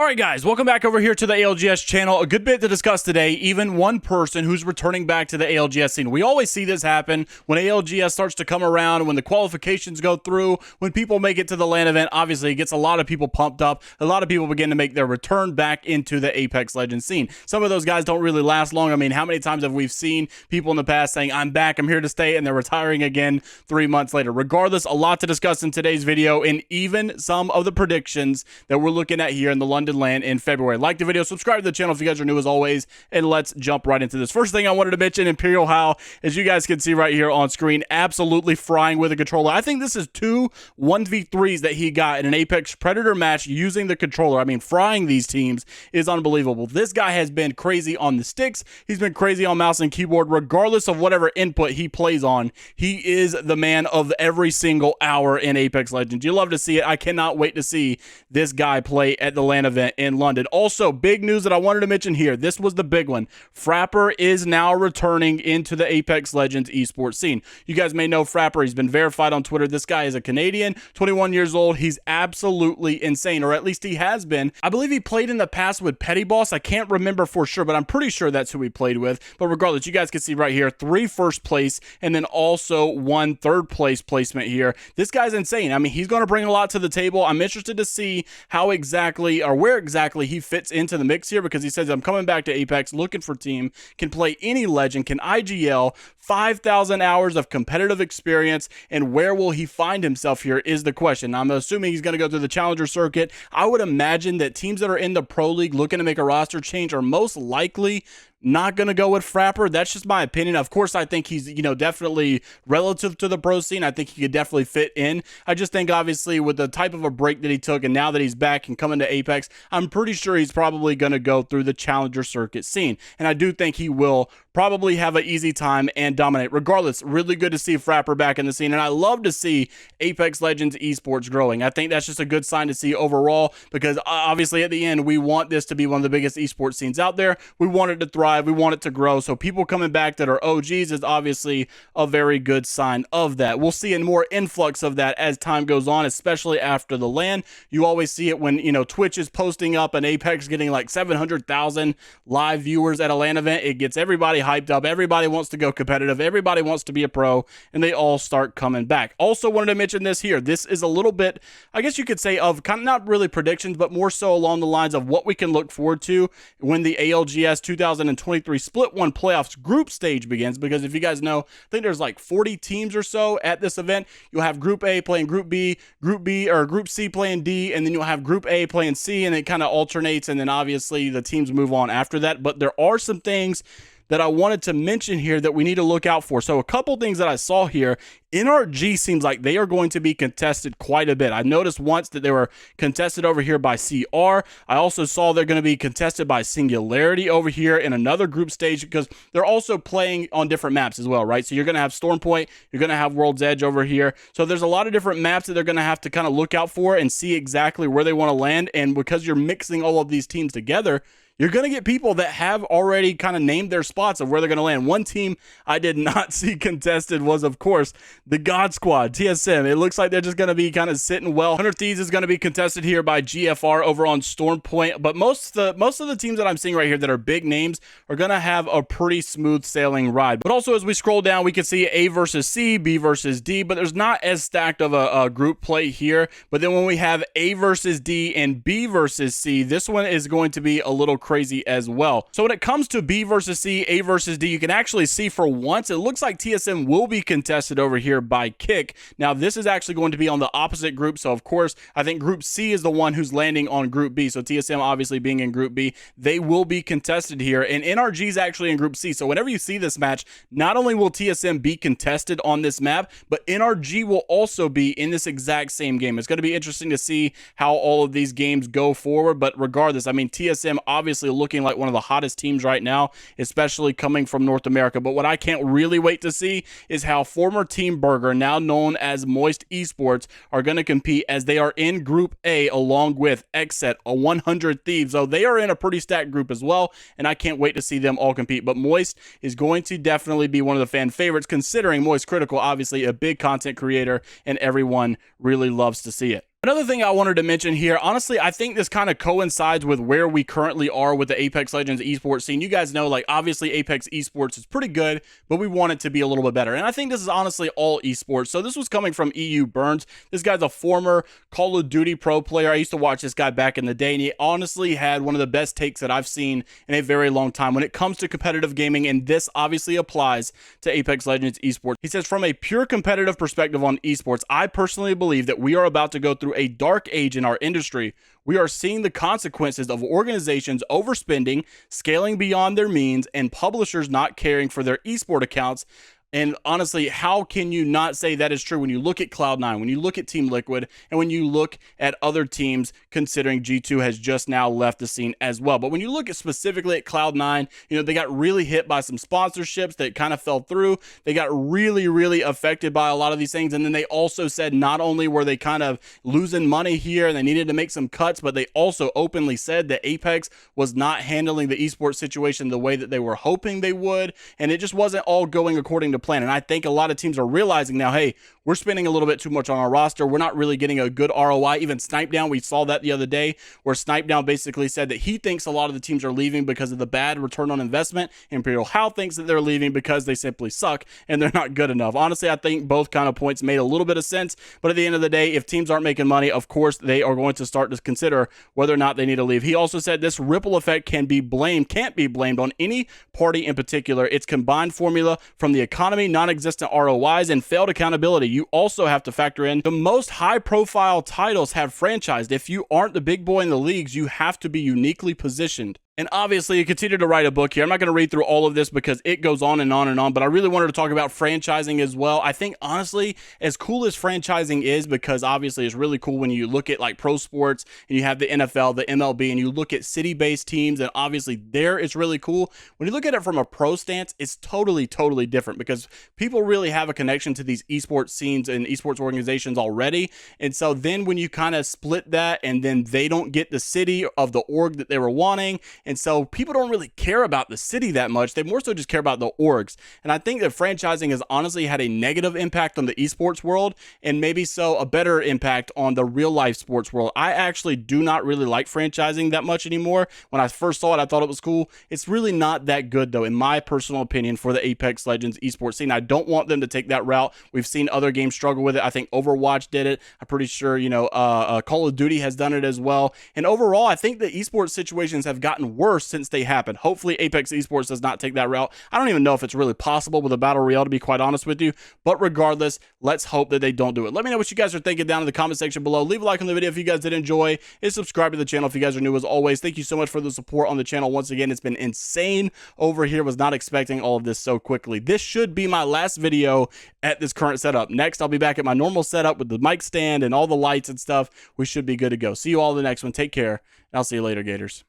All right, guys, welcome back over here to the ALGS channel. A good bit to discuss today, even one person who's returning back to the ALGS scene. We always see this happen when ALGS starts to come around, when the qualifications go through, when people make it to the LAN event. Obviously, it gets a lot of people pumped up. A lot of people begin to make their return back into the Apex Legends scene. Some of those guys don't really last long. I mean, how many times have we seen people in the past saying, I'm back, I'm here to stay, and they're retiring again 3 months later? Regardless, a lot to discuss in today's video, and even some of the predictions that we're looking at here in the London LAN in February. Like the video, subscribe to the channel if you guys are new as always, and let's jump right into this. First thing I wanted to mention, Imperial Hal, as you guys can see right here on screen, absolutely frying with a controller. I think this is two 1v3s that he got in an Apex Predator match using the controller. I mean, frying these teams is unbelievable. This guy has been crazy on the sticks. He's been crazy on mouse and keyboard. Regardless of whatever input he plays on, he is the man of every single hour in Apex Legends. You love to see it. I cannot wait to see this guy play at the LAN event in London. Also, big news that I wanted to mention here. This was the big one. Frapper is now returning into the Apex Legends esports scene. You guys may know Frapper. He's been verified on Twitter. This guy is a Canadian, 21 years old. He's absolutely insane, or at least he has been. I believe he played in the past with Petty Boss. I can't remember for sure, but I'm pretty sure that's who he played with. But regardless, you guys can see right here, 3 first place and then also 1 third place placement here. This guy's insane. I mean, he's going to bring a lot to the table. I'm interested to see how exactly, or where exactly he fits into the mix here, because he says, I'm coming back to Apex looking for team, can play any legend, can IGL, 5,000 hours of competitive experience, and where will he find himself here is the question. I'm assuming he's going to go through the challenger circuit. I would imagine that teams that are in the pro league looking to make a roster change are most likely not going to go with Frapper. That's just my opinion. Of course, I think he's, definitely relative to the pro scene. I think he could definitely fit in. I just think, obviously, with the type of a break that he took and now that he's back and coming to Apex, I'm pretty sure he's probably going to go through the challenger circuit scene. And I do think he will probably have an easy time and dominate. Regardless, really good to see Frapper back in the scene. And I love to see Apex Legends esports growing. I think that's just a good sign to see overall, because obviously at the end, we want this to be one of the biggest esports scenes out there. We want it to thrive. We want it to grow. So people coming back that are OGs is obviously a very good sign of that. We'll see a more influx of that as time goes on, especially after the LAN. You always see it when, Twitch is posting up and Apex getting like 700,000 live viewers at a LAN event. It gets everybody hyped up. Everybody wants to go competitive. Everybody wants to be a pro, and they all start coming back. Also wanted to mention this here. This is a little bit, I guess you could say, of kind of not really predictions, but more so along the lines of what we can look forward to when the ALGS 2023 Split 1 playoffs group stage begins. Because if you guys know, I think there's like 40 teams or so at this event. You'll have Group A playing Group B, or Group C playing D, and then you'll have Group A playing C, and it kind of alternates, and then obviously the teams move on after that. But there are some things that I wanted to mention here that we need to look out for. So a couple things that I saw here. NRG seems like they are going to be contested quite a bit. I noticed once that they were contested over here by CR. I also saw they're going to be contested by Singularity over here in another group stage, because they're also playing on different maps as well, right? So you're going to have Stormpoint, you're going to have World's Edge over here. So there's a lot of different maps that they're going to have to kind of look out for and see exactly where they want to land. And because you're mixing all of these teams together, you're going to get people that have already kind of named their spots of where they're going to land. One team I did not see contested was, of course, the God Squad, TSM. It looks like they're just going to be kind of sitting well. 100 Thieves is going to be contested here by GFR over on Stormpoint. But most of the teams that I'm seeing right here that are big names are going to have a pretty smooth sailing ride. But also, as we scroll down, we can see A versus C, B versus D. But there's not as stacked of a group play here. But then when we have A versus D and B versus C, this one is going to be a little crazy as well. So when it comes to B versus C, A versus D, you can actually see for once, it looks like TSM will be contested over here by Kick. Now, this is actually going to be on the opposite group. So, of course, I think Group C is the one who's landing on Group B. So TSM obviously being in Group B, they will be contested here. And NRG is actually in Group C. So whenever you see this match, not only will TSM be contested on this map, but NRG will also be in this exact same game. It's going to be interesting to see how all of these games go forward. But regardless, I mean, TSM obviously looking like one of the hottest teams right now, especially coming from North America. But what I can't really wait to see is how former Team Burger, now known as Moist Esports, are going to compete, as they are in Group A along with Xset, a 100 Thieves. So they are in a pretty stacked group as well, and I can't wait to see them all compete. But Moist is going to definitely be one of the fan favorites, considering Moist Critical, obviously a big content creator, and everyone really loves to see it. Another thing I wanted to mention here, honestly, I think this kind of coincides with where we currently are with the Apex Legends esports scene. You guys know, like, obviously Apex esports is pretty good, but we want it to be a little bit better. And I think this is honestly all esports. So this was coming from EU Burns. This guy's a former Call of Duty pro player. I used to watch this guy back in the day, and he honestly had one of the best takes that I've seen in a very long time when it comes to competitive gaming, and this obviously applies to Apex Legends esports. He says, from a pure competitive perspective on esports, I personally believe that we are about to go through a dark age in our industry. We are seeing the consequences of organizations overspending, scaling beyond their means, and publishers not caring for their esport accounts. And honestly, how can you not say that is true when you look at Cloud9, when you look at Team Liquid, and when you look at other teams, considering G2 has just now left the scene as well. But when you look at specifically at Cloud9, they got really hit by some sponsorships that kind of fell through. They got really, really affected by a lot of these things. And then they also said not only were they kind of losing money here and they needed to make some cuts, but they also openly said that Apex was not handling the esports situation the way that they were hoping they would. And it just wasn't all going according to plan. And I think a lot of teams are realizing now, hey, we're spending a little bit too much on our roster. We're not really getting a good ROI. Even Snipedown, we saw that the other day, where Snipedown basically said that he thinks a lot of the teams are leaving because of the bad return on investment. Imperial How thinks that they're leaving because they simply suck and they're not good enough. Honestly, I think both kind of points made a little bit of sense, but at the end of the day, if teams aren't making money, of course, they are going to start to consider whether or not they need to leave. He also said this ripple effect can't be blamed on any party in particular. It's combined formula from the economy, non-existent ROIs, and failed accountability. You also have to factor in the most high-profile titles have franchised. If you aren't the big boy in the leagues, you have to be uniquely positioned. And obviously, you continue to write a book here. I'm not going to read through all of this because it goes on and on and on, but I really wanted to talk about franchising as well. I think, honestly, as cool as franchising is, because obviously it's really cool when you look at like pro sports and you have the NFL, the MLB, and you look at city-based teams, and obviously there it's really cool. When you look at it from a pro stance, it's totally, totally different because people really have a connection to these esports scenes and esports organizations already. And so then when you kind of split that and then they don't get the city of the org that they were wanting, and so people don't really care about the city that much. They more so just care about the orgs. And I think that franchising has honestly had a negative impact on the esports world, and maybe so a better impact on the real life sports world. I actually do not really like franchising that much anymore. When I first saw it, I thought it was cool. It's really not that good, though, in my personal opinion, for the Apex Legends esports scene. I don't want them to take that route. We've seen other games struggle with it. I think Overwatch did it. I'm pretty sure, Call of Duty has done it as well. And overall, I think the esports situations have gotten worse since they happened. Hopefully Apex Esports does not take that route. I don't even know if it's really possible with a battle royale, to be quite honest with you, but regardless, let's hope that they don't do it. Let me know what you guys are thinking down in the comment section below. Leave a like on the video if you guys did enjoy, and subscribe to the channel if you guys are new. As always, thank you so much for the support on the channel. Once again, it's been insane over here. Was not expecting all of this so quickly. This should be my last video at this current setup. Next, I'll be back at my normal setup with the mic stand and all the lights and stuff. We should be good to go. See you all in the next one. Take care, and I'll see you later, Gators.